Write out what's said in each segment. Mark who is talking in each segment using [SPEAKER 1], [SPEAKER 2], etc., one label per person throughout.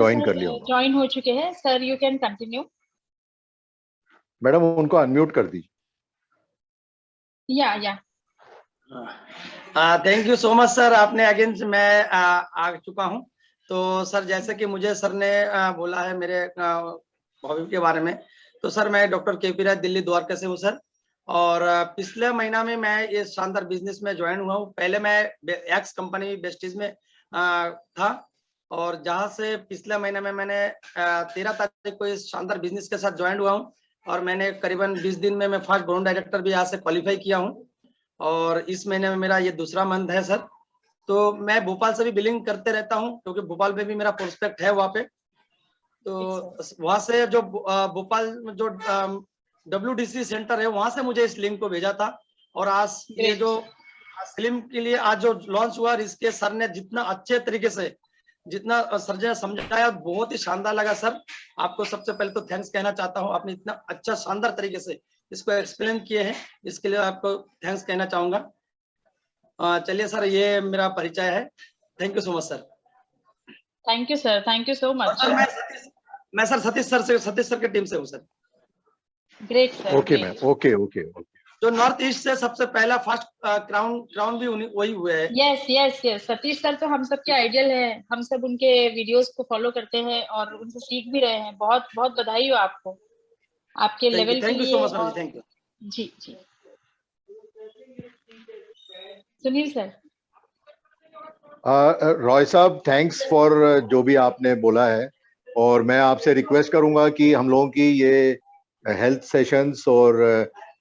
[SPEAKER 1] Join कर लिया होगा।
[SPEAKER 2] ज्वाइन हो चुके हैं sir, you can continue.
[SPEAKER 1] Madam उनको अनम्यूट कर दीजिए।
[SPEAKER 2] या
[SPEAKER 3] thank you so much sir. आपने अगेन मैं आ चुका हूं। तो सर जैसे कि मुझे सर ने बोला है मेरे हॉबी के बारे में, तो सर मैं डॉक्टर के.पी. राय दिल्ली द्वारका से हूँ सर। और पिछले महीना में मैं ये शानदार बिजनेस में ज्वाइन हुआ हूँ। पहले मैं एक्स कंपनी बेस्टीज में था, और जहां से पिछले महीने में मैंने 13 तारीख को इस शानदार बिजनेस के साथ ज्वाइन हुआ हूँ। और मैंने करीबन 20 दिन में मैं फर्स्ट बोर्ड डायरेक्टर भी यहाँ से क्वालिफाई किया हूँ। और इस महीने में मेरा ये दूसरा मंथ है सर। तो मैं भोपाल से भी बिलिंग करते रहता हूँ, क्योंकि भोपाल में भी मेरा प्रोस्पेक्ट है वहाँ पे। तो वहां से जो भोपाल में जो WDC सेंटर है, वहां से मुझे इस लिंक को भेजा था। और आज ये जो फिल्म के लिए आज जो लॉन्च हुआ, इसके सर ने जितना अच्छे तरीके से जितना सर ने समझाया, बहुत ही शानदार लगा सर। आपको सबसे पहले तो थैंक्स कहना चाहता हूँ। आपने इतना अच्छा शानदार तरीके से इसको एक्सप्लेन किए हैं, इसके लिए आपको थैंक्स कहना चाहूंगा। चलिए सर, ये मेरा परिचय है। Thank you so much sir.
[SPEAKER 2] Thank you sir, thank you so much.
[SPEAKER 3] Sir मैं सर सतीश सर की टीम से हूँ sir.
[SPEAKER 2] Great sir.
[SPEAKER 1] Okay ma'am, okay okay okay.
[SPEAKER 3] जो नॉर्थ ईस्ट से सबसे पहला फर्स्ट क्राउन भी वही हुए है।
[SPEAKER 2] Yes yes yes, Satish sir तो हम सबके आइडियल है। हम सब उनके वीडियोस को फॉलो करते हैं और उनसे सीख भी रहे हैं। बहुत बहुत बधाई हो आपको, आपके लेवल के
[SPEAKER 3] थैंक यू
[SPEAKER 2] लिए।
[SPEAKER 3] So much ma'am, thank you.
[SPEAKER 2] जी जी, सुनील सर।
[SPEAKER 1] रॉय साहब, थैंक्स फॉर जो भी आपने बोला है। और मैं आपसे रिक्वेस्ट करूंगा कि हम लोगों की ये हेल्थ सेशंस और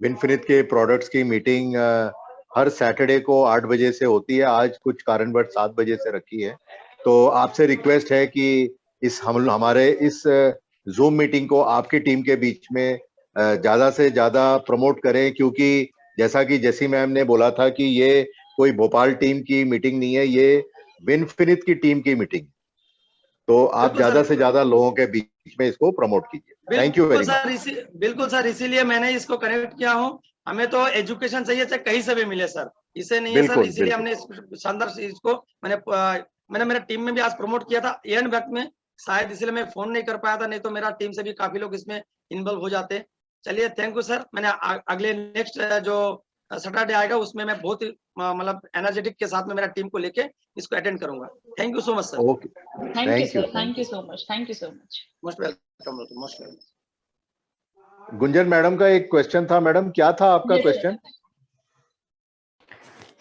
[SPEAKER 1] विनफिनिट के प्रोडक्ट्स की मीटिंग हर सैटरडे को 8 बजे से होती है। आज कुछ कारणवश 7 बजे से रखी है। तो आपसे रिक्वेस्ट है कि हमारे इस जूम मीटिंग को आपकी टीम के बीच में ज्यादा से ज्यादा प्रमोट करें, क्योंकि जैसा कि जेसी मैम ने बोला था कि ये कोई भोपाल टीम की मीटिंग नहीं है, ये विनफिनिट की टीम की मीटिंग। तो आप ज्यादा से ज्यादा लोगों के बीच में इसको प्रमोट कीजिए। Thank you very much.
[SPEAKER 3] बिल्कुल सर, इसीलिए मैंने इसको कनेक्ट किया हूँ। हमें तो एजुकेशन चाहिए, चाहे कहीं से भी मिले सर, इसे नहीं है सर। इसीलिए हमने शानदार इसको मैंने मेरे टीम में भी आज प्रमोट किया था एंड वक्त में, शायद इसलिए मैं फोन नहीं कर पाया था, नहीं तो मेरा टीम से भी काफी लोग इसमें इन्वॉल्व हो जाते। चलिए थैंक यू सर। मैंने अगले नेक्स्ट जो सैटरडे आएगा उसमें मैं बहुत ही मतलब एनर्जेटिक के साथ में मेरा टीम को लेके इसको अटेंड करूंगा। Thank you so much sir.
[SPEAKER 1] Okay,
[SPEAKER 2] thank you sir, thank you so much, thank you so much.
[SPEAKER 3] Most welcome, most welcome.
[SPEAKER 1] Gunjan madam का एक क्वेश्चन था। मैडम क्या था आपका क्वेश्चन?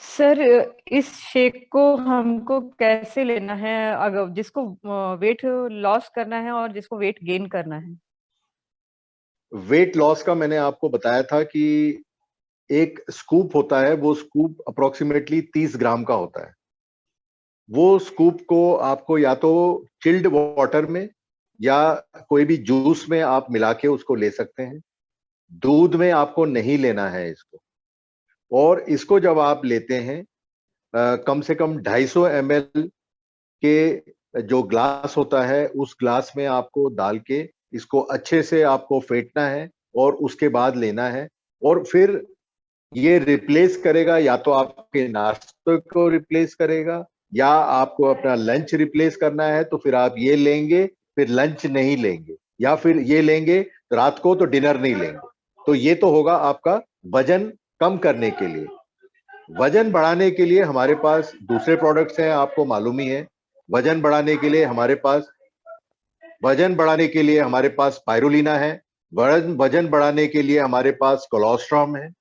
[SPEAKER 4] सर इस शेक को हमको कैसे लेना है, अगर जिसको वेट लॉस करना है और जिसको वेट गेन करना है?
[SPEAKER 1] वेट लॉस का मैंने आपको बताया था कि एक स्कूप होता है, वो स्कूप अप्रोक्सीमेटली 30 ग्राम का होता है। वो स्कूप को आपको या तो चिल्ड वाटर में या कोई भी जूस में आप मिला के उसको ले सकते हैं। दूध में आपको नहीं लेना है इसको। और इसको जब आप लेते हैं कम से कम 250 ml के जो ग्लास होता है, उस ग्लास में आपको डाल के इसको अच्छे से आपको फेंटना है और उसके बाद लेना है। और फिर ये रिप्लेस करेगा, या तो आपके नाश्ते को रिप्लेस करेगा, या आपको अपना लंच रिप्लेस करना है तो फिर आप ये लेंगे, फिर लंच नहीं लेंगे, या फिर ये लेंगे रात को तो डिनर नहीं लेंगे। तो ये तो होगा आपका वजन कम करने के लिए। वजन बढ़ाने के लिए हमारे पास दूसरे प्रोडक्ट्स हैं, आपको मालूम ही है। वजन बढ़ाने के लिए हमारे पास स्पाइरुलिना है। वजन बढ़ाने के लिए हमारे पास कोलोस्ट्रॉम है।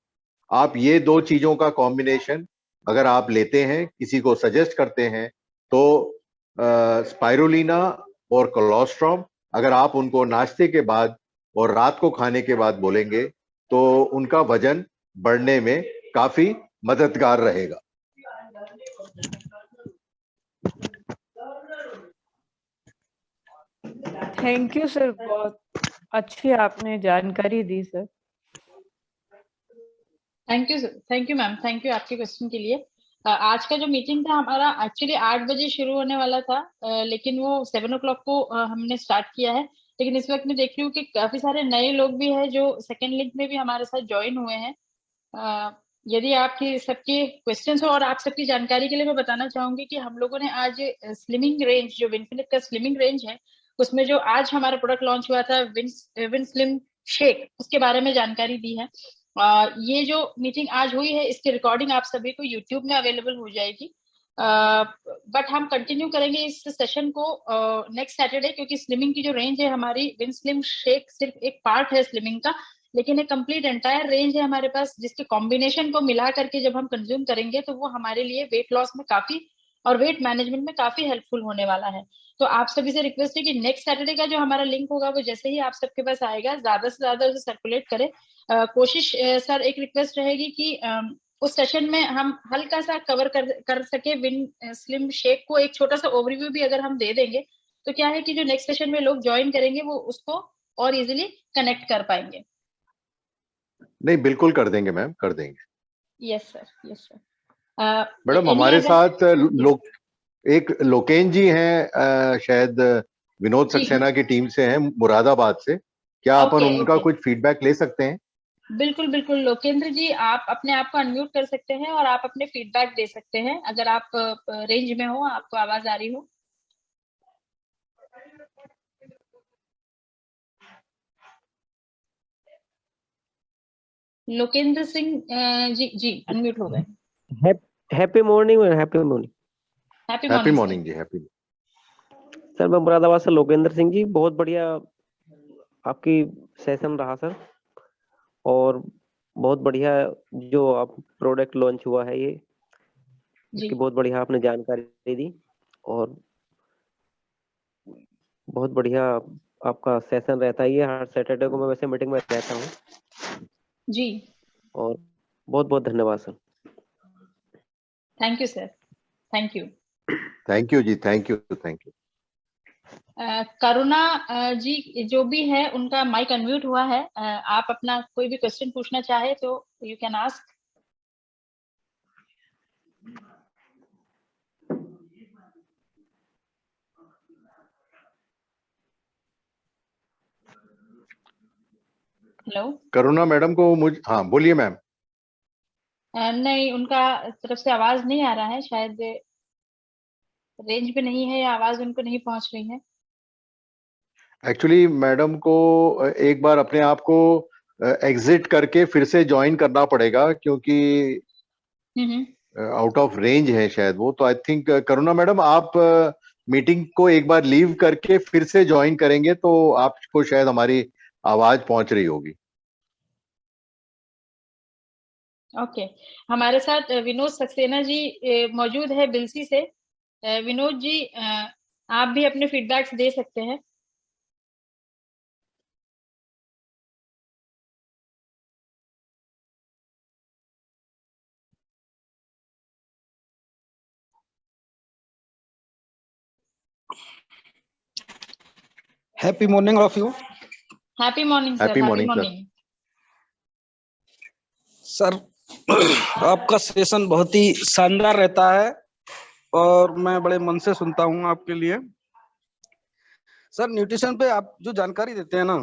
[SPEAKER 1] आप ये दो चीजों का कॉम्बिनेशन अगर आप लेते हैं, किसी को सजेस्ट करते हैं, तो स्पाइरुलिना और कोलोस्ट्रॉम अगर आप उनको नाश्ते के बाद और रात को खाने के बाद बोलेंगे तो उनका वजन बढ़ने में काफी मददगार रहेगा।
[SPEAKER 4] थैंक यू सर, बहुत अच्छी आपने जानकारी दी sir.
[SPEAKER 2] Thank you ma'am, thank you आपके क्वेश्चन के लिए। आज का जो मीटिंग था हमारा एक्चुअली 8 बजे शुरू होने वाला था, लेकिन वो 7 o'clock को हमने स्टार्ट किया है। लेकिन इस वक्त मैं देख रही हूँ कि काफी सारे नए लोग भी हैं जो सेकेंड लिंक में भी हमारे साथ ज्वाइन हुए हैं। यदि आपकी सबके क्वेश्चंस हो और आप सबकी जानकारी के लिए मैं बताना चाहूंगी कि हम लोगों ने आज स्लिमिंग रेंज, जो विनफिनिट का स्लिमिंग रेंज है, उसमें जो आज हमारा प्रोडक्ट लॉन्च हुआ था विन स्लिम शेक, उसके बारे में जानकारी दी है। ये जो मीटिंग आज हुई है इसकी रिकॉर्डिंग आप सभी को यूट्यूब में अवेलेबल हो जाएगी। बट हम कंटिन्यू करेंगे इस सेशन को नेक्स्ट सैटरडे, क्योंकि स्लिमिंग की जो रेंज है हमारी, विन स्लिम शेक सिर्फ एक पार्ट है स्लिमिंग का, लेकिन एक कंप्लीट एंटायर रेंज है हमारे पास, जिसके कॉम्बिनेशन को मिला करके जब हम कंज्यूम करेंगे तो वो हमारे लिए वेट लॉस में काफी और वेट मैनेजमेंट में काफी हेल्पफुल होने वाला है। तो आप सभी से रिक्वेस्ट है कि नेक्स्ट सैटरडे का जो हमारा लिंक होगा वो जैसे ही आप सबके पास आएगा ज्यादा से ज्यादा उसे सर्कुलेट करें। कोशिश सर एक रिक्वेस्ट रहेगी कि उस सेशन में हम हल्का सा कवर कर सके विन स्लिम शेक को, एक छोटा सा ओवरव्यू भी अगर हम दे देंगे तो क्या है कि जो नेक्स्ट सेशन में लोग ज्वाइन करेंगे वो उसको और इजिली कनेक्ट कर पाएंगे।
[SPEAKER 1] नहीं, बिल्कुल कर देंगे मैम, कर देंगे।
[SPEAKER 2] Yes sir, yes sir.
[SPEAKER 1] Madam हमारे साथ एक लोकेन जी हैं, शायद विनोद सक्सेना की टीम से हैं, मुरादाबाद से। क्या अपन उनका कुछ फीडबैक ले सकते हैं?
[SPEAKER 2] बिल्कुल बिल्कुल लोकेंद्र जी, आप अपने आप को अनम्यूट कर सकते हैं और आप अपने फीडबैक दे सकते हैं अगर आप रेंज में हो, आपको आवाज आ रही हो। लोकेंद्र सिंह जी अनम्यूट हो गए।
[SPEAKER 5] Happy morning, happy morning.
[SPEAKER 2] Happy morning
[SPEAKER 1] जी, हैप्पी।
[SPEAKER 5] सर मैं मुरादाबाद से लोकेंद्र सिंह जी। बहुत बढ़िया आपकी सेशन रहा सर, और बहुत बढ़िया जो आप प्रोडक्ट लॉन्च हुआ है ये, इसकी बहुत बढ़िया आपने जानकारी दी, और बहुत बढ़िया आपका सेशन रहता है ये। हर सैटरडे को मैं वैसे मीटिंग में रहता हूँ
[SPEAKER 2] जी,
[SPEAKER 5] और बहुत बहुत धन्यवाद sir.
[SPEAKER 2] Thank you sir, thank you.
[SPEAKER 1] Thank you जी, thank you, thank you.
[SPEAKER 2] Karuna ji जो भी है उनका माइक अनम्यूट हुआ है। आप अपना कोई भी क्वेश्चन पूछना चाहे तो you can ask. Hello
[SPEAKER 1] Karuna madam को हाँ बोलिए मैम।
[SPEAKER 2] नहीं, उनका तरफ से आवाज नहीं आ रहा है, शायद रेंज पे नहीं है या आवाज उनको नहीं पहुंच रही है।
[SPEAKER 1] एक्चुअली मैडम को एक बार अपने आप को एग्जिट करके फिर से ज्वाइन करना पड़ेगा, क्योंकि आउट ऑफ रेंज है शायद वो। तो आई थिंक करुणा मैडम आप मीटिंग को एक बार लीव करके फिर से ज्वाइन करेंगे तो आपको शायद हमारी आवाज पहुंच रही होगी।
[SPEAKER 2] ओके हमारे साथ विनोद सक्सेना जी मौजूद है बिलसी से। विनोद जी आप भी अपने फीडबैक्स दे सकते हैं।
[SPEAKER 6] Happy morning of you.
[SPEAKER 2] Happy morning sir.
[SPEAKER 1] Happy
[SPEAKER 2] happy
[SPEAKER 1] morning
[SPEAKER 2] morning
[SPEAKER 6] sir. आपका सेशन बहुत ही शानदार रहता है और मैं बड़े मन से सुनता हूं आपके लिए। सर न्यूट्रिशन पे आप जो जानकारी देते हैं ना,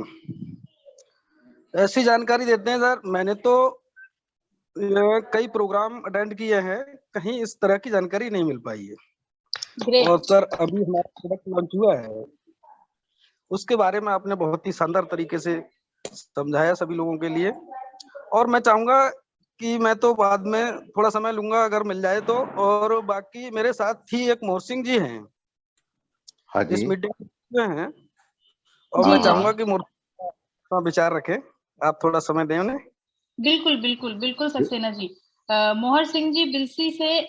[SPEAKER 6] ऐसी जानकारी देते हैं सर, मैंने तो कई प्रोग्राम अटेंड किए हैं, कहीं इस तरह की जानकारी नहीं मिल पाई है।
[SPEAKER 2] ग्रेट।
[SPEAKER 6] और सर अभी हमारा प्रोडक्ट लॉन्च हुआ है, उसके बारे में आपने बहुत ही शानदार तरीके से समझाया सभी लोगों के लिए। और मैं चाहूंगा कि मैं तो बाद में थोड़ा समय लूंगा अगर मिल जाए तो। और बाकी मेरे साथ ही एक मोर सिंह जी हैं,
[SPEAKER 1] हाँ
[SPEAKER 6] इस
[SPEAKER 1] जी,
[SPEAKER 6] मीटिंग में हैं, और
[SPEAKER 2] जी
[SPEAKER 6] मैं
[SPEAKER 2] जी
[SPEAKER 6] चाहूंगा कि मोर का विचार रखें। आप थोड़ा समय दें उन्हें।
[SPEAKER 2] बिल्कुल बिल्कुल बिल्कुल सक्सेना जी। मोहर सिंह जी बिलसी से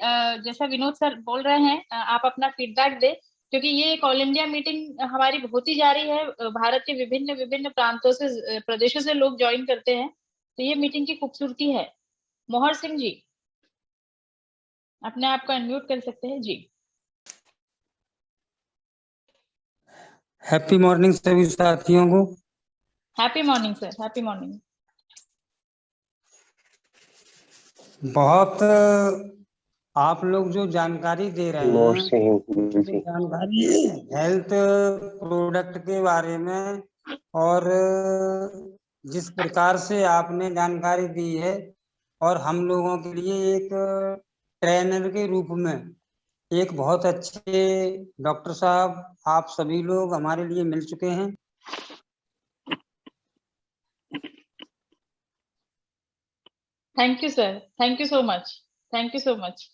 [SPEAKER 2] जैसा विनोद सर बोल रहे हैं आप अपना फीडबैक दे, क्योंकि ये एक ऑल इंडिया मीटिंग हमारी होती जा रही है। भारत के विभिन्न विभिन्न प्रांतों से प्रदेशों से लोग ज्वाइन करते हैं, तो ये मीटिंग की खूबसूरती है। मोहर सिंह जी अपने आप को अनम्यूट कर सकते हैं जी।
[SPEAKER 7] हैप्पी मॉर्निंग सभी साथियों को।
[SPEAKER 2] Happy morning sir, happy morning.
[SPEAKER 7] बहुत आप लोग जो जानकारी दे रहे हैं, जानकारी हेल्थ प्रोडक्ट के बारे में, और जिस प्रकार से आपने जानकारी दी है, और हम लोगों के लिए एक ट्रेनर के रूप में एक बहुत अच्छे डॉक्टर साहब आप सभी लोग हमारे लिए मिल चुके हैं।
[SPEAKER 2] Thank you sir, thank you so much, thank you so much.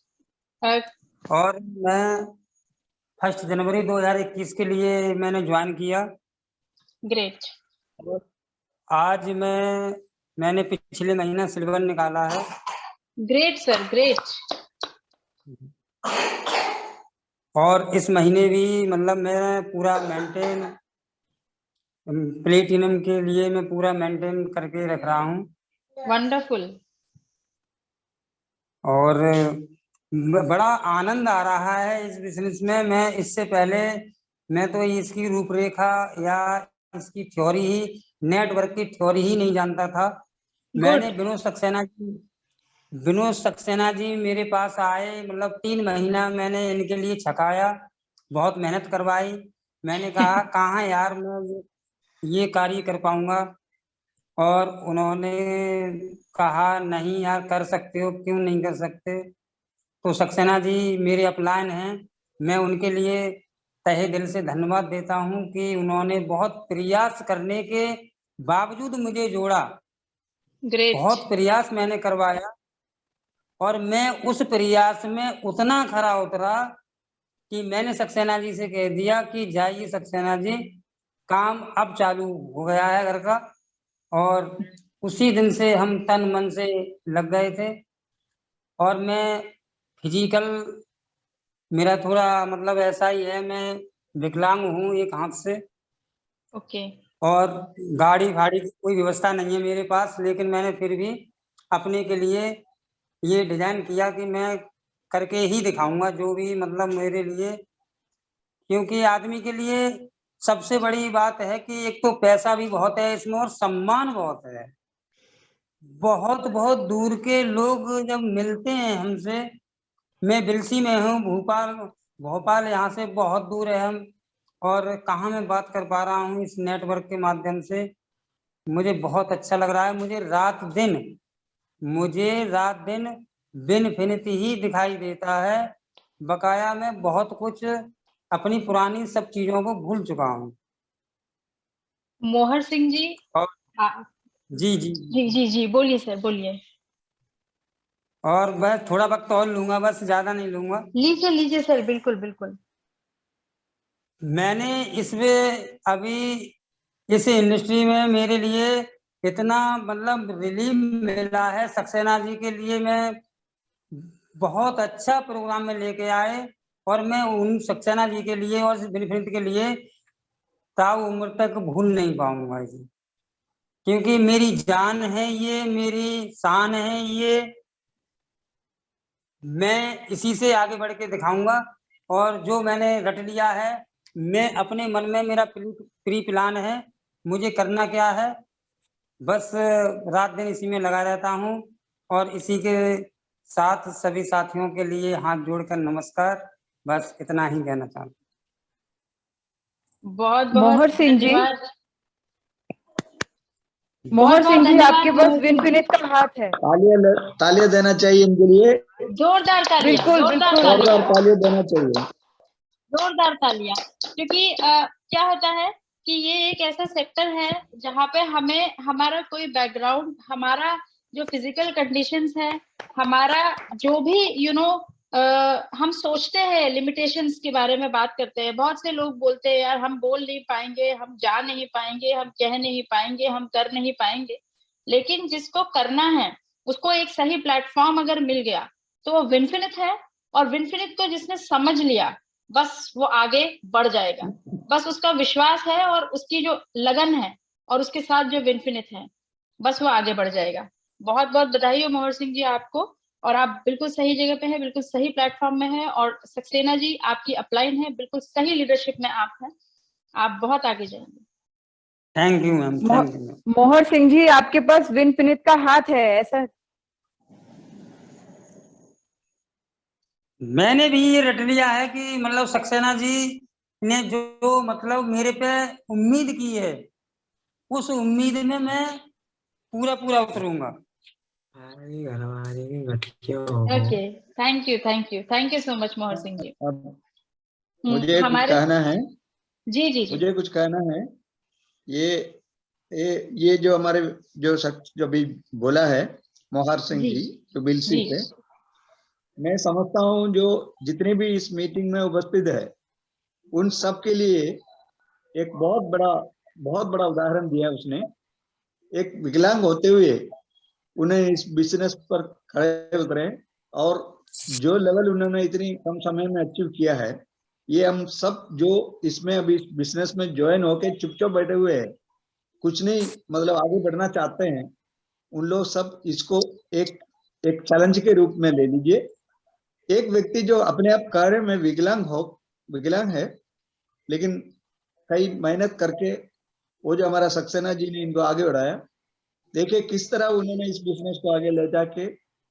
[SPEAKER 7] और मैं 1 जनवरी 2021 के लिए मैंने ज्वाइन किया।
[SPEAKER 2] ग्रेट।
[SPEAKER 7] आज मैंने पिछले महीना सिल्वर निकाला है।
[SPEAKER 2] Great sir, great.
[SPEAKER 7] और इस महीने भी मतलब मैं पूरा मेंटेन, प्लेटिनम के लिए मैं पूरा मेंटेन करके रख रहा हूँ।
[SPEAKER 2] वंडरफुल।
[SPEAKER 7] और बड़ा आनंद आ रहा है इस बिजनेस में। मैं इससे पहले मैं तो इसकी रूपरेखा या इसकी थ्योरी ही, नेटवर्क की थ्योरी ही नहीं जानता था। मैंने विनोद सक्सेना जी मेरे पास आए, मतलब 3 महीना मैंने इनके लिए छकाया, बहुत मेहनत करवाई। मैंने कहा कहाँ यार मैं ये कार्य कर पाऊंगा, और उन्होंने कहा नहीं यार कर सकते हो, क्यों नहीं कर सकते। तो सक्सेना जी मेरे अपलाइन हैं, मैं उनके लिए तहे दिल से धन्यवाद देता हूं कि उन्होंने बहुत प्रयास करने के बावजूद मुझे जोड़ा।
[SPEAKER 2] ग्रेट।
[SPEAKER 7] बहुत प्रयास मैंने करवाया और मैं उस प्रयास में उतना खरा उतरा कि मैंने सक्सेना जी से कह दिया कि जाइए सक्सेना जी, काम अब चालू हो गया है घर का। और उसी दिन से हम तन मन से लग गए थे। और मैं फिजिकल, मेरा थोड़ा मतलब ऐसा ही है, मैं विकलांग हूँ एक हाथ से।
[SPEAKER 2] ओके।
[SPEAKER 7] और गाड़ी फाड़ी की कोई व्यवस्था नहीं है मेरे पास, लेकिन मैंने फिर भी अपने के लिए ये डिजाइन किया कि मैं करके ही दिखाऊंगा जो भी मतलब मेरे लिए। क्योंकि आदमी के लिए सबसे बड़ी बात है कि एक तो पैसा भी बहुत है इसमें और सम्मान बहुत है। बहुत बहुत दूर के लोग जब मिलते हैं हमसे, मैं बिलसी में हूँ, भोपाल भोपाल यहाँ से बहुत दूर है हम, और कहाँ मैं बात कर पा रहा हूँ इस नेटवर्क के माध्यम से। मुझे बहुत अच्छा लग रहा है। मुझे रात दिन बिनफिनिट ही दिखाई देता है। बकाया मैं बहुत कुछ अपनी पुरानी सब चीजों को भूल चुका हूँ।
[SPEAKER 2] मोहर सिंह जी।
[SPEAKER 7] और जी जी
[SPEAKER 2] जी जी जी, बोलिए सर, बोलिए।
[SPEAKER 7] और मैं थोड़ा वक्त और लूंगा, बस ज्यादा नहीं लूंगा।
[SPEAKER 2] लीजिए लीजिए सर, बिल्कुल बिल्कुल।
[SPEAKER 7] मैंने इसमें अभी इस इंडस्ट्री में मेरे लिए इतना मतलब रिलीफ मिला है। सक्सेना जी के लिए मैं बहुत अच्छा प्रोग्राम में लेके आए, और मैं उन सक्सेना जी के लिए और बेनिफिट के लिए ताऊ उम्र तक भूल नहीं पाऊंगा इसे। क्योंकि मेरी जान है ये, मेरी शान है ये। मैं इसी से आगे बढ़ के दिखाऊंगा। और जो मैंने रट लिया है, मैं अपने मन में मेरा प्री प्लान है, मुझे करना क्या है, बस रात दिन इसी में लगा रहता हूँ। और इसी के साथ सभी साथियों के लिए हाथ जोड़कर नमस्कार, बस इतना ही कहना चाहता हूँ।
[SPEAKER 2] बहुत बहुत
[SPEAKER 4] मोहर सिंह जी,
[SPEAKER 2] धन्यवाद।
[SPEAKER 4] मोहर सिंह जी,
[SPEAKER 2] धन्यवाद
[SPEAKER 4] आपके पास विनफिनिट का हाथ है।
[SPEAKER 8] तालियां देना चाहिए इनके लिए।
[SPEAKER 2] जोरदार तालियां,
[SPEAKER 4] बिल्कुल
[SPEAKER 2] जोरदार
[SPEAKER 4] बिल्कुल।
[SPEAKER 2] तालियां,
[SPEAKER 8] जोरदार तालियां देना चाहिए।
[SPEAKER 2] जोरदार तालियां। क्योंकि क्या होता है कि ये एक ऐसा सेक्टर है जहाँ पे हमें हमारा कोई बैकग्राउंड, हमारा जो फिजिकल कंडीशंस है, हमारा जो भी हम सोचते हैं लिमिटेशंस के बारे में बात करते हैं। बहुत से लोग बोलते हैं यार हम बोल नहीं पाएंगे, हम जा नहीं पाएंगे, हम कह नहीं पाएंगे, हम कर नहीं पाएंगे। लेकिन जिसको करना है उसको एक सही प्लेटफॉर्म अगर मिल गया तो वो विनफिनिट है। और विनफिनिट को जिसने समझ लिया बस वो आगे बढ़ जाएगा। बस उसका विश्वास है और उसकी जो लगन है और उसके साथ जो विनफिनिट है, बस वो आगे बढ़ जाएगा। बहुत बहुत बधाई हो मोहर सिंह जी आपको। और आप बिल्कुल सही जगह पे हैं, बिल्कुल सही प्लेटफॉर्म में हैं। और सक्सेना जी आपकी अपलाइन है, बिल्कुल सही लीडरशिप में आप हैं, आप बहुत आगे जाएंगे।
[SPEAKER 7] Thank you ma'am, thank you ma'am.
[SPEAKER 4] मोहर सिंह जी, आपके पास विनफिनिट का हाथ है, ऐसा?
[SPEAKER 7] मैंने भी ये रट लिया है कि मतलब सक्सेना जी ने जो मतलब मेरे पे उम्मीद की है, उस उम्मीद में मैं पूरा पूरा उतरूंगा।
[SPEAKER 2] Okay, thank you so much Mohar Singh जी।
[SPEAKER 8] अब मुझे कुछ
[SPEAKER 2] हमारे
[SPEAKER 8] कहना है,
[SPEAKER 2] जी जी जी
[SPEAKER 8] मुझे कुछ कहना है। ये जो हमारे जो शख्स जो भी बोला है मोहर सिंह
[SPEAKER 2] जी
[SPEAKER 8] जी जो बिलसी
[SPEAKER 2] जी
[SPEAKER 8] से, मैं समझता हूँ जो जितने भी इस मीटिंग में उपस्थित है उन सब के लिए एक बहुत बड़ा उदाहरण दिया है उसने। एक विकलांग होते हुए उन्हें इस बिजनेस पर खड़े उतरे और जो लेवल उन्होंने इतनी कम समय में अचीव किया है, ये हम सब जो इसमें अभी बिजनेस में ज्वाइन होके चुपचाप बैठे हुए हैं, कुछ नहीं मतलब आगे बढ़ना चाहते हैं, उन लोग सब इसको एक एक चैलेंज के रूप में ले लीजिए। एक व्यक्ति जो अपने आप कार्य में विकलांग है, लेकिन कई मेहनत करके वो जो हमारा सक्सेना जी ने इनको आगे बढ़ाया, देखिए किस तरह उन्होंने इस बिजनेस को आगे ले जाके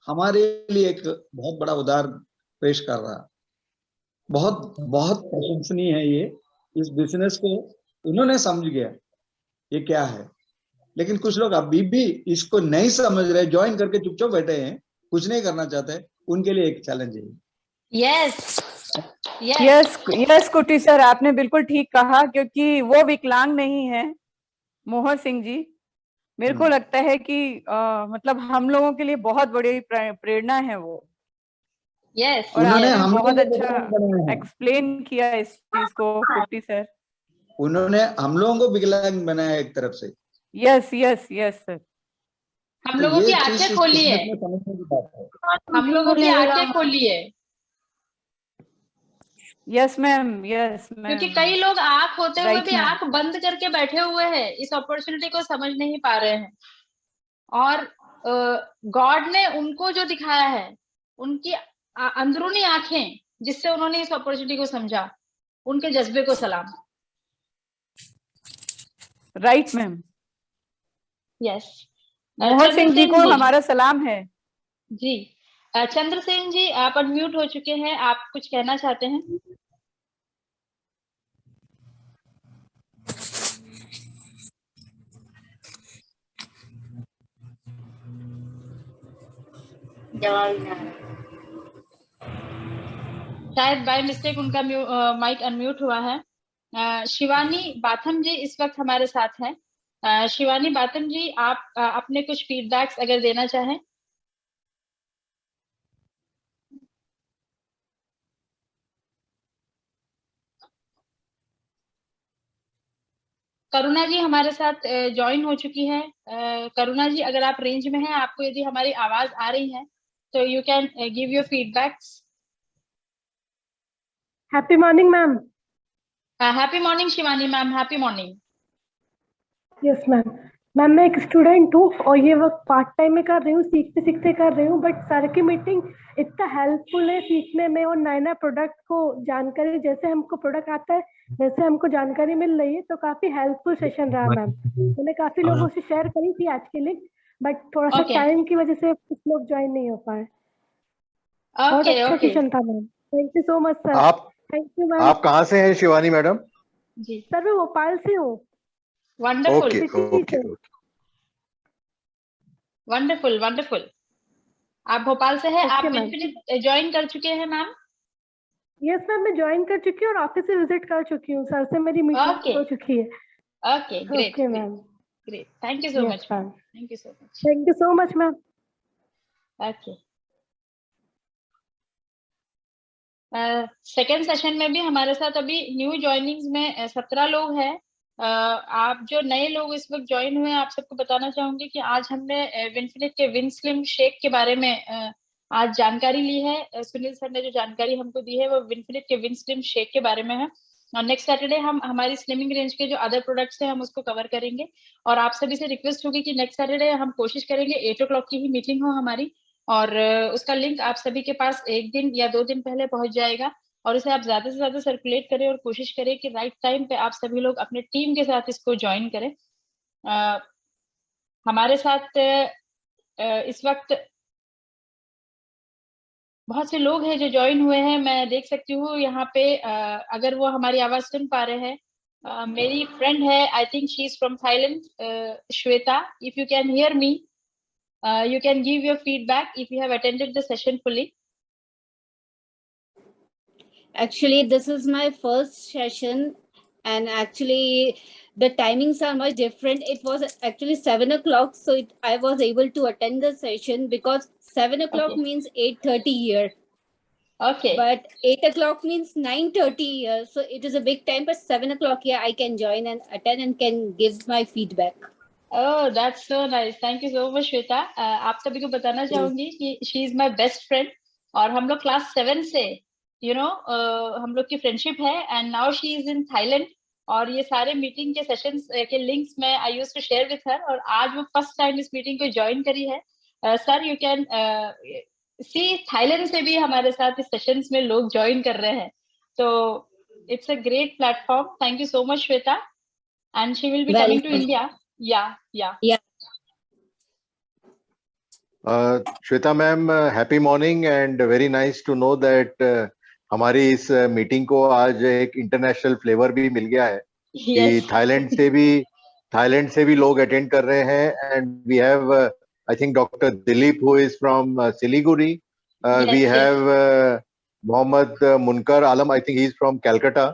[SPEAKER 8] हमारे लिए एक बहुत बड़ा उदाहरण पेश कर रहा। बहुत बहुत प्रशंसनीय है ये। इस बिजनेस को उन्होंने समझ गया ये क्या है, लेकिन कुछ लोग अभी भी इसको नहीं समझ रहे, ज्वाइन करके चुपचाप बैठे हैं, कुछ नहीं करना चाहते, उनके लिए एक चैलेंज है।
[SPEAKER 2] यस
[SPEAKER 4] यस कुटी सर, आपने बिल्कुल ठीक कहा, क्योंकि वो विकलांग नहीं है मोहर सिंह जी। मेरे को लगता है कि मतलब हम लोगों के लिए बहुत बड़ी प्रेरणा है वो।
[SPEAKER 2] यस
[SPEAKER 4] और
[SPEAKER 8] उन्होंने
[SPEAKER 4] आपने
[SPEAKER 8] हम
[SPEAKER 4] बहुत
[SPEAKER 8] लोगों को
[SPEAKER 4] अच्छा
[SPEAKER 8] विकलांग बनाया है।
[SPEAKER 4] एक्सप्लेन किया इस चीज को कुट्टी सर।
[SPEAKER 8] उन्होंने हम लोगों को विकलांग बनाया एक तरफ से।
[SPEAKER 4] Yes yes yes sir.
[SPEAKER 2] हम
[SPEAKER 8] तो
[SPEAKER 2] लोगों
[SPEAKER 8] ये
[SPEAKER 2] की
[SPEAKER 8] चीज
[SPEAKER 2] आंखें
[SPEAKER 8] इस
[SPEAKER 2] खोली है,
[SPEAKER 8] बिजनेस में समझने की बात है।
[SPEAKER 2] हम लोगों की आंखें खोली है,
[SPEAKER 4] यस मैम, यस मैम।
[SPEAKER 2] क्योंकि कई लोग आंख होते हुए
[SPEAKER 4] राइट
[SPEAKER 2] भी
[SPEAKER 4] मैम।
[SPEAKER 2] आंख बंद करके बैठे हुए हैं, इस अपॉर्चुनिटी को समझ नहीं पा रहे हैं। और गॉड ने उनको जो दिखाया है, उनकी अंदरूनी आंखें, जिससे उन्होंने इस अपॉर्चुनिटी को समझा, उनके जज्बे को सलाम।
[SPEAKER 4] Right ma'am.
[SPEAKER 2] यस।
[SPEAKER 4] मोहर सिंह जी को हमारा सलाम है।
[SPEAKER 2] जी। चंद्र सिंह जी, आप अनम्यूट हो चुके हैं, आप कुछ कहना चाहते हैं? शायद बाय मिस्टेक उनका माइक अनम्यूट हुआ है। शिवानी बाथम जी इस वक्त हमारे साथ हैं। शिवानी बाथम जी, आप अपने कुछ फीडबैक्स अगर देना चाहें। करुणा जी हमारे साथ ज्वाइन हो चुकी है। करुणा जी, अगर आप रेंज में हैं, आपको यदि हमारी आवाज आ रही है तो you can give your feedbacks.
[SPEAKER 9] Happy morning ma'am.
[SPEAKER 2] Happy morning Shivani ma'am, happy morning.
[SPEAKER 9] Yes ma'am. Ma'am मैं एक स्टूडेंट हूँ और ये वक्त पार्ट टाइम में कर रही हूँ, सीखते सीखते कर रही हूँ, बट सर की मीटिंग इतना हेल्पफुल है सीखने में और नए नए प्रोडक्ट को जानकारी, जैसे हमको प्रोडक्ट आता है वैसे हमको जानकारी मिल रही है, तो काफी हेल्पफुल सेशन रहा मैम। मैंने काफी लोगों से शेयर करी थी आज के लिंक, बट थोड़ा सा टाइम की वजह से कुछ लोग ज्वाइन नहीं हो पाए। बहुत अच्छा सेशन था ma'am, thank you so much sir. Thank you ma'am.
[SPEAKER 1] आप कहाँ से हैं शिवानी मैडम?
[SPEAKER 2] जी
[SPEAKER 9] सर मैं भोपाल से हूँ।
[SPEAKER 2] Wonderful
[SPEAKER 1] okay.
[SPEAKER 2] Wonderful wonderful. आप भोपाल से हैं, आप विनफिनिट ज्वाइन कर चुके हैं मैम?
[SPEAKER 9] यस मैम, मैं ज्वाइन कर चुकी हूँ और ऑफिस से विजिट कर चुकी हूँ, सर से मेरी मीटिंग हो चुकी है।
[SPEAKER 2] Okay great ma'am, great, thank you so much ma'am, thank you so much.
[SPEAKER 9] Thank you so much ma'am.
[SPEAKER 2] Okay. Second session में भी हमारे साथ अभी न्यू ज्वाइनिंग्स में 17 लोग हैं। आप जो नए लोग इस वक्त ज्वाइन हुए हैं, आप सबको बताना चाहूंगी कि आज हमने विनफिनिट के विन स्लिम शेक के बारे में आज जानकारी ली है। सुनील सर ने जो जानकारी हमको दी है वो विनफिनिट के विन स्लिम शेक के बारे में है। और नेक्स्ट सैटरडे हम हमारी स्लिमिंग रेंज के जो अदर प्रोडक्ट्स हैं हम उसको कवर करेंगे। और आप सभी से रिक्वेस्ट होगी कि नेक्स्ट सैटरडे हम कोशिश करेंगे 8 o'clock की ही मीटिंग हो हमारी, और उसका लिंक आप सभी के पास 1 दिन या 2 दिन पहले पहुंच जाएगा। और इसे आप ज्यादा से ज्यादा सर्कुलेट करें और कोशिश करें कि राइट टाइम पे आप सभी लोग अपने टीम के साथ इसको ज्वाइन करें। हमारे साथ इस वक्त बहुत से लोग हैं जो ज्वाइन हुए हैं, मैं देख सकती हूँ यहाँ पे। अगर वो हमारी आवाज सुन पा रहे हैं, मेरी फ्रेंड है, I think she is from Thailand, Shweta, if you can hear me. You can give your feedback if you have attended the session fully.
[SPEAKER 10] Actually, this is my first session, and actually the timings are much different. It was actually 7 o'clock, so I was able to attend the session because 7 o'clock
[SPEAKER 2] Okay.
[SPEAKER 10] means 8:30 here.
[SPEAKER 2] Okay.
[SPEAKER 10] But 8 o'clock means 9:30 here. So it is a big time, but 7 o'clock here I can join and attend and can give my feedback.
[SPEAKER 2] Oh, that's so nice. Thank you so much, Shweta. आप सभी को बताना चाहूंगी कि she is my best friend और हम लोग class 7 से हम लोग की फ्रेंडशिप है and now she is in Thailand और ये सारे मीटिंग के सेशंस के लिंक्स मैं I used to share with her और आज वो फर्स्ट टाइम इस मीटिंग को ज्वाइन करी है. Sir you can see Thailand से भी हमारे साथ इस सेशंस में लोग ज्वाइन कर रहे हैं. तो it's a great platform. Thank you so much Shweta and she will be coming to India. Yeah.
[SPEAKER 1] Shweta ma'am, happy morning and very nice to know that हमारी इस मीटिंग को आज एक इंटरनेशनल फ्लेवर भी मिल गया है कि थाईलैंड से भी लोग अटेंड कर रहे हैं. And we have I think doctor Dilip who is from Siliguri. We have Mohammad Munkar Alam, I think he is from Calcutta.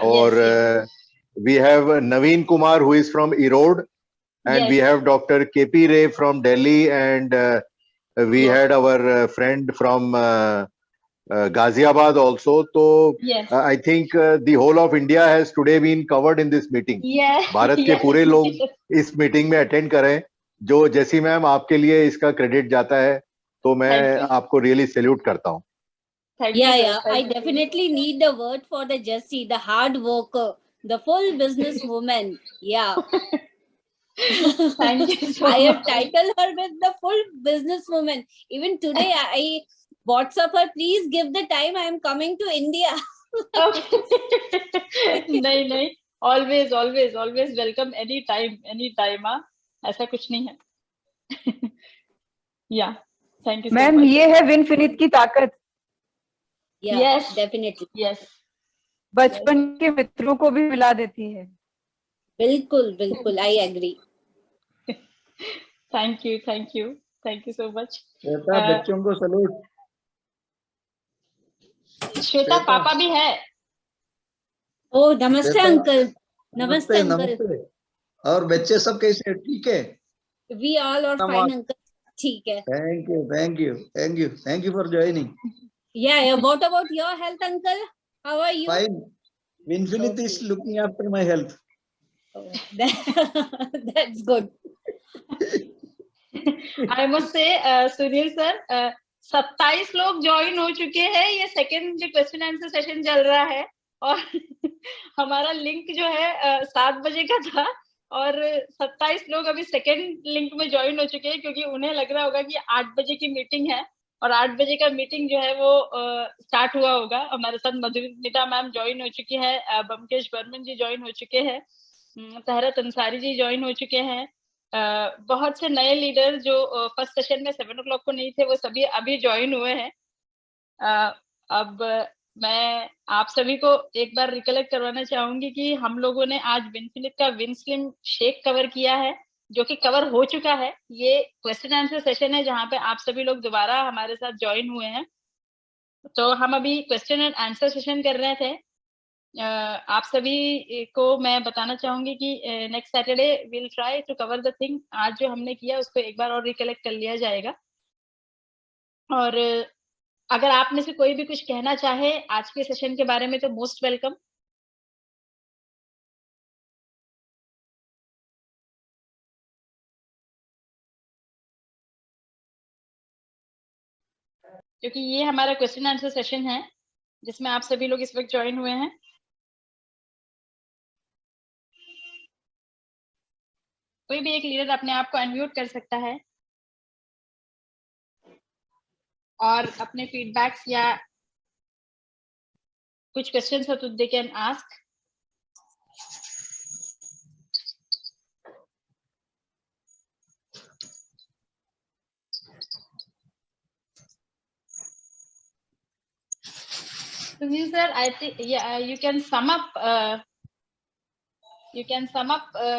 [SPEAKER 1] और we have Naveen Kumar who is from Erode, and we have Dr. KP Ray from Delhi, and we had our friend from Ghaziabad also. So I think the whole of India has today been covered in this meeting. Bharat के पूरे लोग इस meeting में attend करें. जो जैसी ma'am आपके लिए इसका क्रेडिट जाता है, तो मैं आपको रियली सैल्यूट करता हूँ.
[SPEAKER 10] I definitely need the word for the Jessie, the hard worker, the full business woman.
[SPEAKER 2] Thank you so
[SPEAKER 10] I have titled her with the full business woman. Even today I WhatsApp her, please give the time, I am coming to India.
[SPEAKER 2] नहीं, always welcome anytime. हाँ, ऐसा कुछ नहीं है. Thank you so
[SPEAKER 4] ma'am,
[SPEAKER 2] much.
[SPEAKER 4] ये है विनफिनिट की ताकत.
[SPEAKER 10] Yes, definitely.
[SPEAKER 2] Yes.
[SPEAKER 4] बचपन के मित्रों को भी मिला देती है.
[SPEAKER 10] बिल्कुल, I agree.
[SPEAKER 2] Thank you so much.
[SPEAKER 8] Shweta, बच्चों को सलूट.
[SPEAKER 2] श्वेता पापा भी है.
[SPEAKER 10] ओह, नमस्ते अंकल. नमस्ते अंकल.
[SPEAKER 8] और बच्चे सब कैसे हैं? ठीक है?
[SPEAKER 10] We all are fine uncle. ठीक है. Thank you
[SPEAKER 8] for joining.
[SPEAKER 10] Yeah. What about your health, uncle? How are you?
[SPEAKER 8] Fine. Vinfinith is looking after my health.
[SPEAKER 10] Oh, that's good.
[SPEAKER 2] I must say, Sunil sir, 27 लोग join हो चुके हैं. ये second जो question answer session चल रहा है और हमारा लिंक जो है 7 बजे का था और 27 लोग अभी सेकंड लिंक में ज्वाइन हो चुके हैं क्योंकि उन्हें लग रहा होगा कि 8 बजे की मीटिंग है और 8 बजे का मीटिंग जो है वो स्टार्ट हुआ होगा. हमारे साथ मधुमिता मैम ज्वाइन हो चुकी है, बमकेश बर्मन जी ज्वाइन हो चुके हैं, तहरत अंसारी जी ज्वाइन हो चुके हैं. बहुत से नए लीडर जो फर्स्ट सेशन में 7 o'clock को नहीं थे वो सभी अभी ज्वाइन हुए हैं. अब मैं आप सभी को एक बार रिकलेक्ट करवाना चाहूंगी कि हम लोगों ने आज विनफिनिट का विनस्लिम शेक कवर किया है जो कि कवर हो चुका है. ये क्वेश्चन आंसर सेशन है जहाँ पे आप सभी लोग दोबारा हमारे साथ ज्वाइन हुए हैं. तो हम अभी क्वेश्चन एंड आंसर सेशन कर रहे थे. आप सभी को मैं बताना चाहूंगी कि next Saturday will try to cover the thing. आज जो हमने किया उसको एक बार और रिकलेक्ट कर लिया जाएगा. और अगर आप में से कोई भी कुछ कहना चाहे आज के सेशन के बारे में तो मोस्ट वेलकम. क्योंकि ये हमारा क्वेश्चन आंसर सेशन है जिसमें आप सभी लोग इस वक्त ज्वाइन हुए हैं. कोई भी एक लीडर अपने आप को अनम्यूट कर सकता है और अपने फीडबैक्स या कुछ क्वेश्चंस हो तो they can ask. Sunil sir, I think you can sum up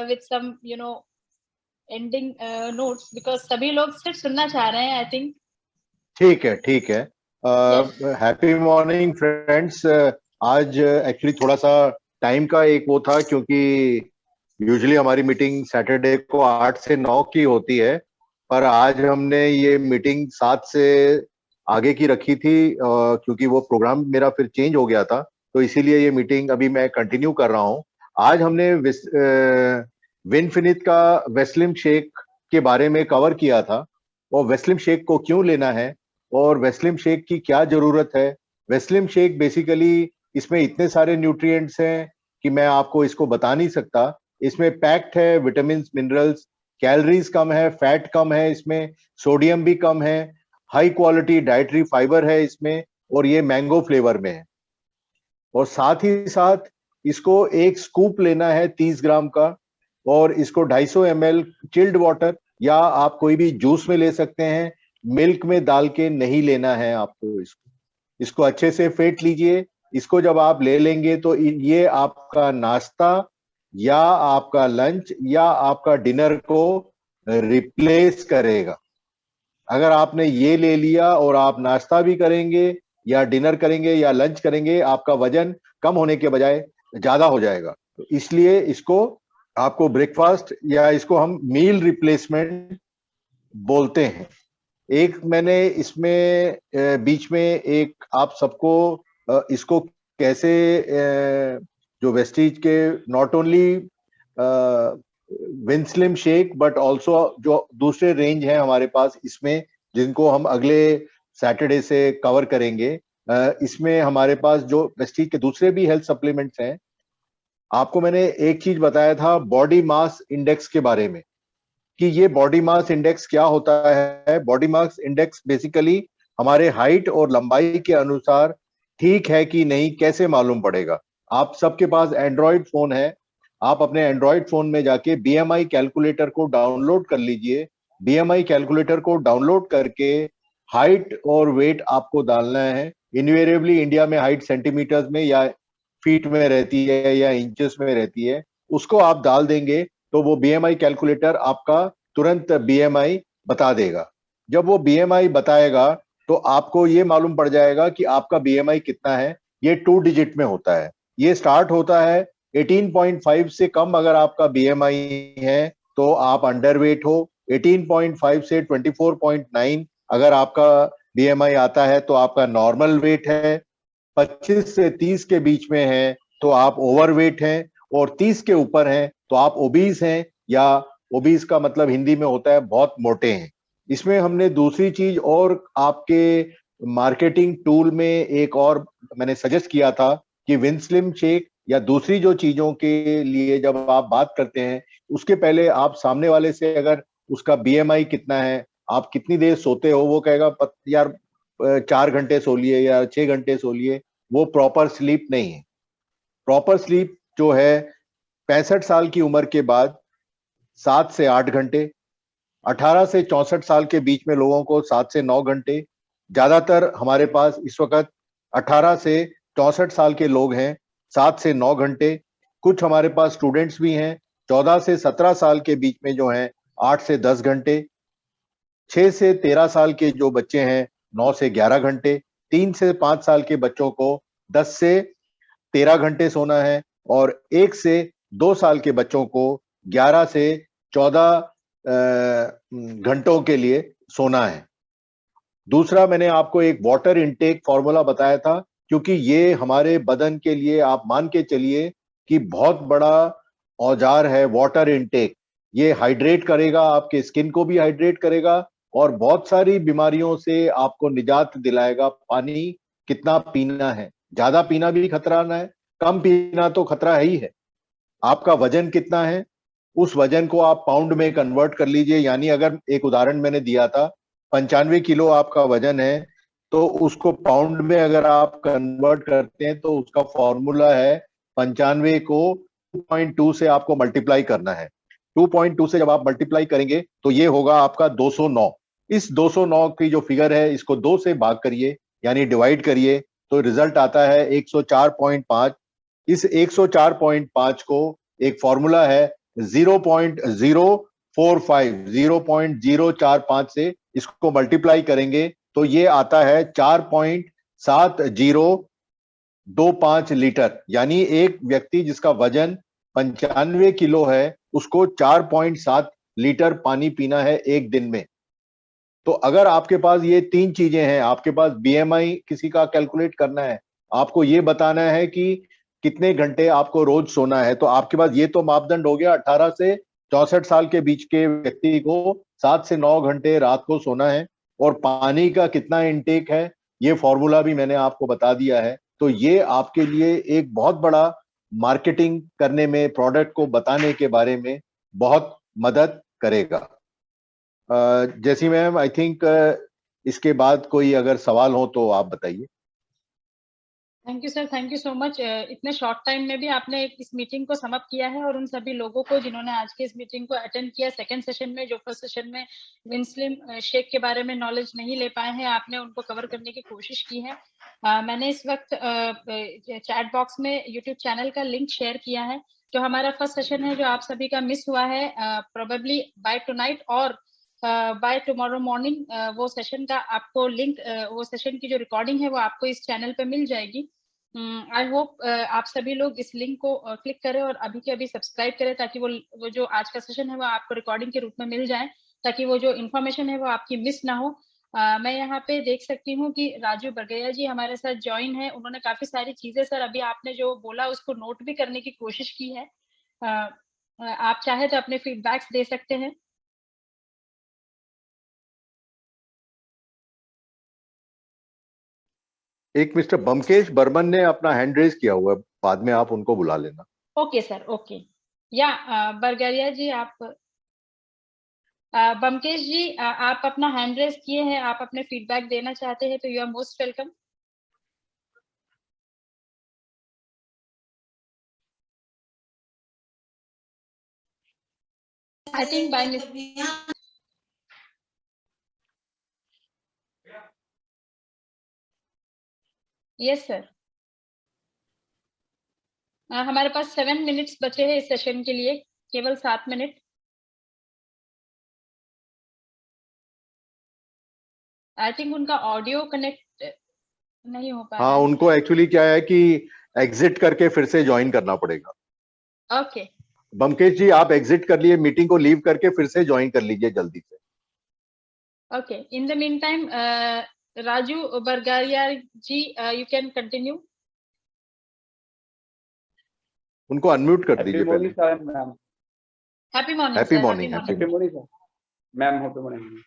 [SPEAKER 2] with some ending notes, because सभी लोग सिर्फ सुनना चाह रहे हैं, आई थिंक।
[SPEAKER 1] ठीक है, ठीक है। Happy morning friends. आज एक्चुअली थोड़ा सा टाइम का एक वो था, क्योंकि यूजुअली हमारी मीटिंग सैटरडे को 8 से 9 की होती है, पर आज हमने ये मीटिंग 7 से आगे की रखी थी, क्योंकि वो प्रोग्राम मेरा फिर चेंज हो गया था, तो इसीलिए ये मीटिंग अभी मैं कंटिन्यू कर रहा हूँ। आज हमने विनफिनिथ का वेस्लिम शेक के बारे में कवर किया था, और वेस्लिम शेक को क्यों लेना है और वेस्लिम शेक की क्या जरूरत है। वेस्लिम शेक बेसिकली, इसमें इतने सारे न्यूट्रिएंट्स हैं कि मैं आपको इसको बता नहीं सकता। इसमें पैक्ड है विटामिन मिनरल्स, कैलोरीज कम है, फैट कम है, इसमें सोडियम भी कम है, हाई क्वालिटी डाइटरी फाइबर है इसमें, और ये मैंगो फ्लेवर में है। और साथ ही साथ इसको एक स्कूप लेना है 30 ग्राम का, और इसको 250 ml चिल्ड वाटर या आप कोई भी जूस में ले सकते हैं, मिल्क में डाल के नहीं लेना है आपको। इसको अच्छे से फेंट लीजिए। इसको जब आप ले लेंगे तो ये आपका नाश्ता या आपका लंच या आपका डिनर को रिप्लेस करेगा। अगर आपने ये ले लिया और आप नाश्ता भी करेंगे या डिनर करेंगे या लंच करेंगे, आपका वजन कम होने के बजाय ज्यादा हो जाएगा। तो इसलिए इसको आपको ब्रेकफास्ट या इसको हम मील रिप्लेसमेंट बोलते हैं। एक मैंने इसमें बीच में एक आप सबको इसको कैसे जो वेस्टीज के नॉट ओनली विनस्लिम शेक बट ऑल्सो जो दूसरे रेंज हैं हमारे पास इसमें, जिनको हम अगले सैटरडे से कवर करेंगे। इसमें हमारे पास जो वेस्टीज के दूसरे भी हेल्थ सप्लीमेंट्स हैं। आपको मैंने एक चीज बताया था बॉडी मास इंडेक्स के बारे में, कि ये बॉडी मास इंडेक्स क्या होता है। बॉडी मास इंडेक्स बेसिकली हमारे हाइट और लंबाई के अनुसार ठीक है कि नहीं कैसे मालूम पड़ेगा। आप सबके पास एंड्रॉइड फोन है, आप अपने एंड्रॉइड फोन में जाके बीएमआई कैलकुलेटर को डाउनलोड कर लीजिए। बीएमआई कैलकुलेटर को डाउनलोड करके हाइट और वेट आपको डालना है। इनवेरिएबली इंडिया में हाइट सेंटीमीटर्स में या फीट में रहती है या इंचेस में रहती है, उसको आप डाल देंगे तो वो बीएमआई कैलकुलेटर आपका तुरंत बीएमआई बता देगा। जब वो बीएमआई बताएगा तो आपको ये मालूम पड़ जाएगा कि आपका बीएमआई कितना है। ये 2 डिजिट में होता है। ये स्टार्ट होता है 18.5 से कम अगर आपका बीएमआई है तो आप अंडरवेट हो। 18.5 से 24.9 अगर आपका बीएमआई आता है तो आपका नॉर्मल वेट है। 25 से 30 के बीच में है तो आप ओवरवेट हैं, और 30 के ऊपर हैं तो आप ओबीस हैं, या ओबीस का मतलब हिंदी में होता है बहुत मोटे हैं। इसमें हमने दूसरी चीज और आपके मार्केटिंग टूल में एक और मैंने सजेस्ट किया था कि विनस्लिम शेक या दूसरी जो चीजों के लिए जब आप बात करते हैं उसके पहले आप सामने वाले से अगर उसका बीएमआई कितना है, आप कितनी देर सोते हो, वो कहेगा यार 4 घंटे सो लिए या 6 घंटे सो लिए, वो प्रॉपर स्लीप नहीं है। प्रॉपर स्लीप जो है 65 साल की उम्र के बाद 7 से 8 घंटे, 18 से 64 साल के बीच में लोगों को 7 से 9 घंटे। ज्यादातर हमारे पास इस वक्त 18 से 64 साल के लोग हैं, 7 से 9 घंटे। कुछ हमारे पास स्टूडेंट्स भी हैं 14 से 17 साल के बीच में जो हैं 8 से 10 घंटे। 6 से 13 साल के जो बच्चे हैं 9 से 11 घंटे। 3 से 5 साल के बच्चों को 10 से 13 घंटे सोना है, और 1 से 2 साल के बच्चों को 11 से 14 घंटों के लिए सोना है। दूसरा, मैंने आपको एक वाटर इनटेक फॉर्मूला बताया था, क्योंकि ये हमारे बदन के लिए आप मान के चलिए कि बहुत बड़ा औजार है वाटर इनटेक। ये हाइड्रेट करेगा, आपके स्किन को भी हाइड्रेट करेगा और बहुत सारी बीमारियों से आपको निजात दिलाएगा। पानी कितना पीना है, ज्यादा पीना भी खतरा ना है, कम पीना तो खतरा है ही है। आपका वजन कितना है, उस वजन को आप पाउंड में कन्वर्ट कर लीजिए। यानी अगर एक उदाहरण मैंने दिया था 95 किलो आपका वजन है, तो उसको पाउंड में अगर आप कन्वर्ट करते हैं तो उसका फॉर्मूला है 95 को 2.2 से आपको मल्टीप्लाई करना है। 2.2 से जब आप मल्टीप्लाई करेंगे तो ये होगा आपका 209। इस 209 की जो फिगर है इसको 2 से भाग करिए, यानी डिवाइड करिए, तो रिजल्ट आता है 104.5। इस 104.5 को एक फॉर्मूला है 0.0 0.045 से इसको मल्टीप्लाई करेंगे तो ये आता है 4.7025 लीटर। यानी एक व्यक्ति जिसका वजन 95 किलो है उसको 4.7 लीटर पानी पीना है एक दिन में। तो अगर आपके पास ये तीन चीजें हैं, आपके पास बीएमआई किसी का कैलकुलेट करना है, आपको ये बताना है कि कितने घंटे आपको रोज सोना है, तो आपके पास ये तो मापदंड हो गया। 18 से 64 साल के बीच के व्यक्ति को 7 से 9 घंटे रात को सोना है, और पानी का कितना इनटेक है ये फॉर्मूला भी मैंने आपको बता दिया है। तो ये आपके लिए एक बहुत बड़ा मार्केटिंग करने में, प्रोडक्ट को बताने के बारे में बहुत मदद करेगा। जैसी मैम, आई थिंक इसके बाद कोई अगर सवाल हो तो आप बताइए।
[SPEAKER 2] Thank you sir, thank you so much. इतने शॉर्ट टाइम में भी आपने इस मीटिंग को समाप्त किया है, और उन सभी लोगों को जिन्होंने आज के इस मीटिंग को अटेंड किया सेकंड सेशन में, जो फर्स्ट सेशन में विंस्लिम शेक के बारे में नॉलेज नहीं ले पाए हैं, आपने उनको कवर करने की कोशिश की है। मैंने इस वक्त चैट बॉक्स में यूट्यूब चैनल का लिंक शेयर किया है। जो हमारा फर्स्ट सेशन है जो आप सभी का मिस हुआ है, प्रोबेबली बाय टुनाइट और बाय टुमारो मॉर्निंग वो सेशन का आपको लिंक, वो सेशन की जो रिकॉर्डिंग है वो आपको इस चैनल पे मिल जाएगी। आई होप आप सभी लोग इस लिंक को क्लिक करें और अभी के अभी सब्सक्राइब करें, ताकि वो जो आज का सेशन है वो आपको रिकॉर्डिंग के रूप में मिल जाए, ताकि वो जो इन्फॉर्मेशन है वो आपकी मिस ना हो। मैं यहाँ पे देख सकती हूँ कि राजू बरगैया जी हमारे साथ ज्वाइन है। उन्होंने काफी सारी चीजें सर अभी आपने जो बोला उसको नोट भी करने की कोशिश की है। आप चाहे तो अपने फीडबैक्स दे सकते हैं।
[SPEAKER 1] एक मिस्टर बमकेश बर्मन ने अपना हैंड रेज किया हुआ है, बाद में आप उनको बुला लेना।
[SPEAKER 2] Okay sir, okay. या बरगरिया जी, आप बमकेश जी आप अपना हैंड रेज किए हैं, आप अपने फीडबैक देना चाहते हैं तो you are most welcome. I think bye yes sir. हमारे पास 7 मिनट्स बचे हैं इस सेशन के लिए, केवल 7 मिनट। आई थिंक उनका ऑडियो कनेक्ट नहीं हो पा रहा
[SPEAKER 1] हाँ,
[SPEAKER 2] है।
[SPEAKER 1] उनको एक्चुअली क्या है कि एग्जिट करके फिर से ज्वाइन करना पड़ेगा।
[SPEAKER 2] ओके
[SPEAKER 1] बमकेश जी, आप एग्जिट कर लिए, मीटिंग को लीव करके फिर से ज्वाइन कर लीजिए जल्दी से।
[SPEAKER 2] Okay, in the meantime Raju Bargaria ji you can continue.
[SPEAKER 1] उनको अनम्यूट कर दीजिए पहले।
[SPEAKER 2] Happy morning.
[SPEAKER 1] Happy
[SPEAKER 2] sir,
[SPEAKER 1] morning.
[SPEAKER 2] Happy morning
[SPEAKER 11] sir. Ma'am happy morning.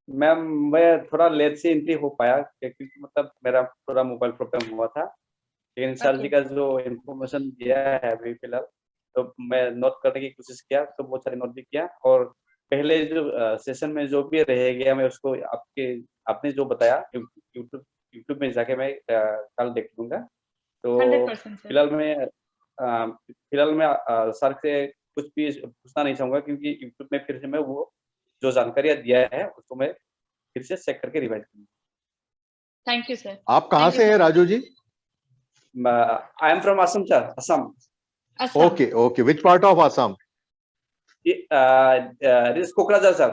[SPEAKER 11] Ma'am मैं थोड़ा लेट से एंट्री हो पाया क्योंकि मतलब मेरा थोड़ा मोबाइल प्रॉब्लम हुआ था, लेकिन सर जी का जो इन्फॉर्मेशन दिया है अभी फिलहाल तो मैं नोट करने की कोशिश किया, तो बहुत सारे नोट भी किया, और पहले जो सेशन में जो भी रह गया मैं उसको आपने जो बताया यूट्यूब में जाके मैं कल देख लूंगा। तो
[SPEAKER 2] 100% सर।
[SPEAKER 11] फिलहाल मैं सर से कुछ भी पूछना नहीं चाहूंगा, क्योंकि यूट्यूब में फिर से मैं वो जो जानकारियां दिया है उसको मैं फिर से चेक करके रिवाइज करूंगा।
[SPEAKER 2] Thank you sir.
[SPEAKER 1] आप कहाँ से हैं Raju ji?
[SPEAKER 11] I am from Assam sir, Assam.
[SPEAKER 1] Okay okay, which part of Assam?
[SPEAKER 11] This Kokrajhar sir,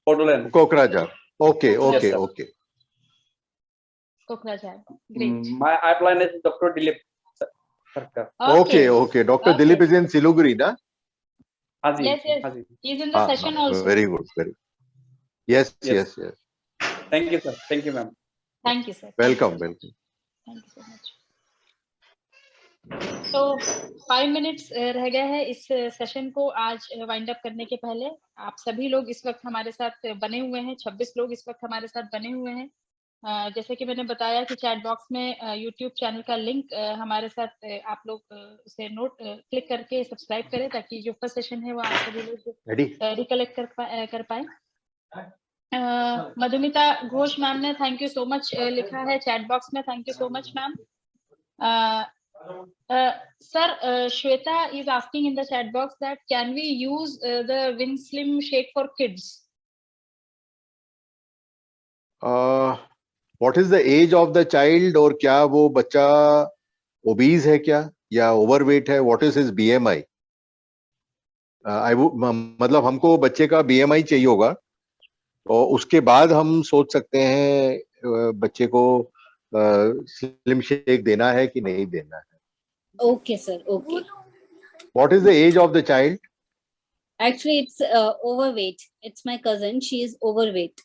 [SPEAKER 11] Bodoland.
[SPEAKER 1] Kokrajhar, okay okay okay.
[SPEAKER 2] Kokrajhar, great.
[SPEAKER 11] My upline is Dr. Dilip Sarkar.
[SPEAKER 1] Okay, okay. Dr. Dilip is in Siliguri, na?
[SPEAKER 11] हाँ जी,
[SPEAKER 2] Yes, yes.
[SPEAKER 11] हाँ जी।
[SPEAKER 2] He's in the session also.
[SPEAKER 1] Very good, very. Yes, yes, yes.
[SPEAKER 11] Thank you, sir. Thank you, ma'am.
[SPEAKER 2] Thank you, sir.
[SPEAKER 1] Welcome, welcome.
[SPEAKER 2] Thank you so much. तो 5 minutes रह गए हैं इस session को आज wind up करने के पहले। आप सभी लोग इस वक्त हमारे साथ बने हुए हैं, 26 लोग इस वक्त हमारे साथ बने हुए हैं। जैसे कि मैंने बताया कि चैट बॉक्स में यूट्यूब चैनल का लिंक हमारे साथ आप लोग उसे नोट क्लिक करके सब्सक्राइब करें, ताकि जो फर्स्ट सेशन है वो आप सभी लोग रिकलेक्ट कर पाए। मधुमिता घोष मैम ने थैंक यू सो मच लिखा है चैट बॉक्स में, thank you so much ma'am. Sir, Shweta is asking in the chat box that can we use the Winslim shake for kids?
[SPEAKER 1] What is the age of the child, और क्या वो बच्चा obese है क्या या overweight है? What is his BMI? मतलब हमको बच्चे का BMI चाहिए होगा और उसके बाद हम सोच सकते हैं बच्चे को स्लिम शेक देना है कि नहीं देना है।
[SPEAKER 10] Okay, sir. Okay.
[SPEAKER 1] What is the age of the child?
[SPEAKER 10] Actually, it's overweight. It's my cousin. She is overweight.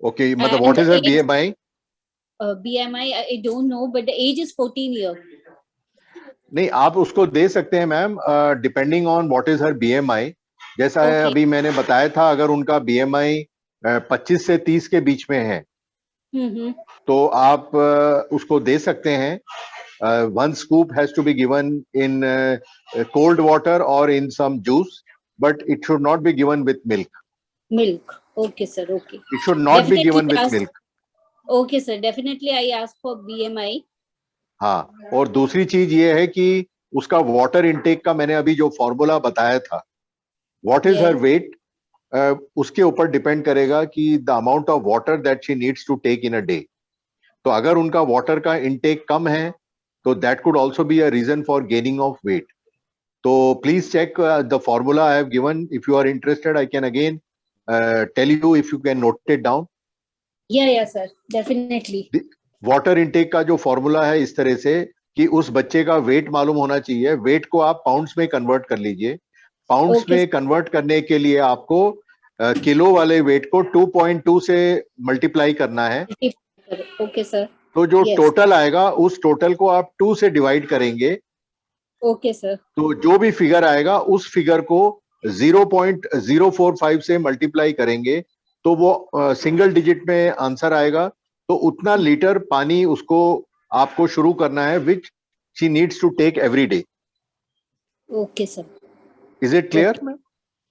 [SPEAKER 1] Okay, मतलब
[SPEAKER 10] And
[SPEAKER 1] what is
[SPEAKER 10] the
[SPEAKER 1] her
[SPEAKER 10] age-
[SPEAKER 1] BMI?
[SPEAKER 10] BMI, I don't know, but the age is 14 years.
[SPEAKER 1] नहीं, आप उसको दे सकते हैं ma'am, depending on what is her BMI। जैसा है
[SPEAKER 10] Okay.
[SPEAKER 1] अभी मैंने बताया था, अगर उनका BMI 25 से 30 के बीच में है
[SPEAKER 10] Mm-hmm.
[SPEAKER 1] तो आप उसको दे सकते हैं। One scoop has to be given in cold water or in some juice, but it should not be given with milk.
[SPEAKER 10] Milk. Okay, sir. Okay.
[SPEAKER 1] It should not be given with
[SPEAKER 10] ask-
[SPEAKER 1] milk.
[SPEAKER 10] Okay, sir. Definitely, I ask for BMI.
[SPEAKER 1] हाँ, और दूसरी चीज ये है कि उसका water intake का मैंने अभी जो फॉर्मूला बताया था, what is her
[SPEAKER 10] Yes.
[SPEAKER 1] Weight, उसके ऊपर डिपेंड करेगा कि the amount of water that she needs to take in a day. तो अगर उनका वाटर का इनटेक कम है तो that could also be a reason for gaining of weight. तो please check the formula I have given. If you are interested I can again tell you, if you can note it down.
[SPEAKER 10] Yeah, sir. Definitely.
[SPEAKER 1] Water intake का जो formula है इस तरह से कि उस बच्चे का वेट मालूम होना चाहिए। वेट को आप पाउंड्स में कन्वर्ट कर लीजिए। Pounds
[SPEAKER 10] Okay.
[SPEAKER 1] में कन्वर्ट करने के लिए आपको किलो वाले वेट को 2.2 से मल्टीप्लाई करना है।
[SPEAKER 10] Okay, sir.
[SPEAKER 1] तो जो
[SPEAKER 10] Yes.
[SPEAKER 1] टोटल आएगा उस टोटल को आप 2 से डिवाइड करेंगे
[SPEAKER 10] Okay, sir.
[SPEAKER 1] तो जो भी फिगर आएगा उस फिगर को 0.045 से मल्टीप्लाई करेंगे तो वो सिंगल डिजिट में आंसर आएगा। तो उतना लीटर पानी उसको आपको शुरू करना है which she needs to take every day.
[SPEAKER 10] Okay, sir.
[SPEAKER 1] Is it clear?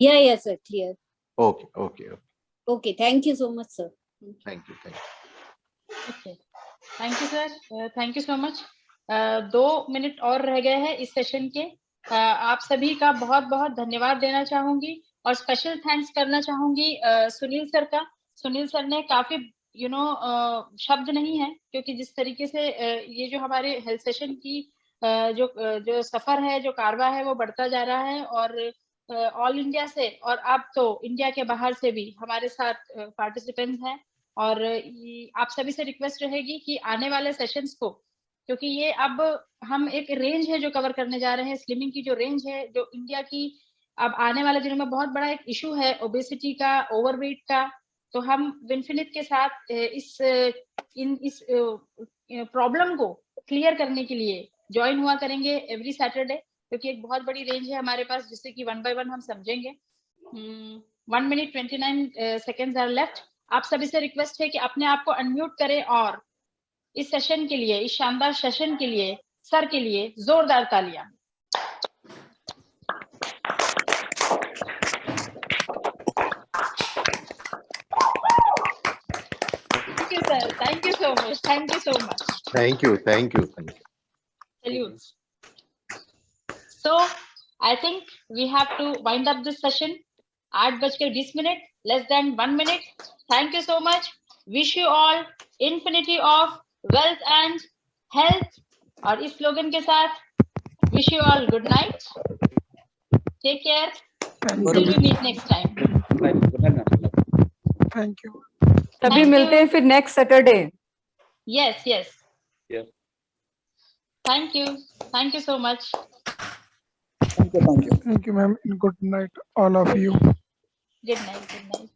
[SPEAKER 10] Yeah, sir. Clear.
[SPEAKER 1] Okay okay
[SPEAKER 10] Okay. Thank you so much, sir.
[SPEAKER 1] Thank you.
[SPEAKER 2] Okay, thank you sir, thank you so much. 2 minute और रह गए हैं इस session के। आप सभी का बहुत बहुत धन्यवाद देना चाहूंगी और स्पेशल थैंक्स करना चाहूंगी सुनील सर का। सुनील सर ने काफी शब्द नहीं है, क्योंकि जिस तरीके से ये जो हमारे हेल्थ सेशन की जो सफर है, जो कारवा है, वो बढ़ता जा रहा है और ऑल इंडिया से और अब तो इंडिया के बाहर से भी हमारे साथ पार्टिसिपेंट्स हैं। और आप सभी से रिक्वेस्ट रहेगी कि आने वाले सेशंस को, क्योंकि ये अब हम एक रेंज है जो कवर करने जा रहे हैं, स्लिमिंग की जो रेंज है, जो इंडिया की अब आने वाले दिनों में बहुत बड़ा एक इशू है ओबेसिटी का, ओवरवेट का। तो हम विनफिनिट के साथ इस प्रॉब्लम को क्लियर करने के लिए ज्वाइन हुआ करेंगे एवरी सैटरडे, क्योंकि एक बहुत बड़ी रेंज है हमारे पास जिससे कि 1 बाय 1 हम समझेंगे। 1 मिनट 29 सेकेंड्स आर लेफ्ट। आप सभी से रिक्वेस्ट है कि अपने आप को अनम्यूट करें और इस सेशन के लिए, इस शानदार सेशन के लिए सर के लिए जोरदार तालियां। Thank you sir, thank you so much, thank you so much.
[SPEAKER 1] Thank you thank you.
[SPEAKER 2] Salute. So I think we have to wind up this session. 8:20, less than 1 minute. Thank you so much. Wish you all infinity of wealth and health. और इस slogan के साथ wish you all good night. Take care. Till we meet next time.
[SPEAKER 11] Thank you.
[SPEAKER 4] तभी
[SPEAKER 2] Thank
[SPEAKER 4] मिलते
[SPEAKER 2] you.
[SPEAKER 4] हैं फिर next Saturday.
[SPEAKER 2] Yes, yes.
[SPEAKER 11] Yes.
[SPEAKER 2] Thank you. Thank you so much.
[SPEAKER 11] Thank you.
[SPEAKER 12] Thank you, ma'am. Good night, all of you.
[SPEAKER 2] Good night. Good night.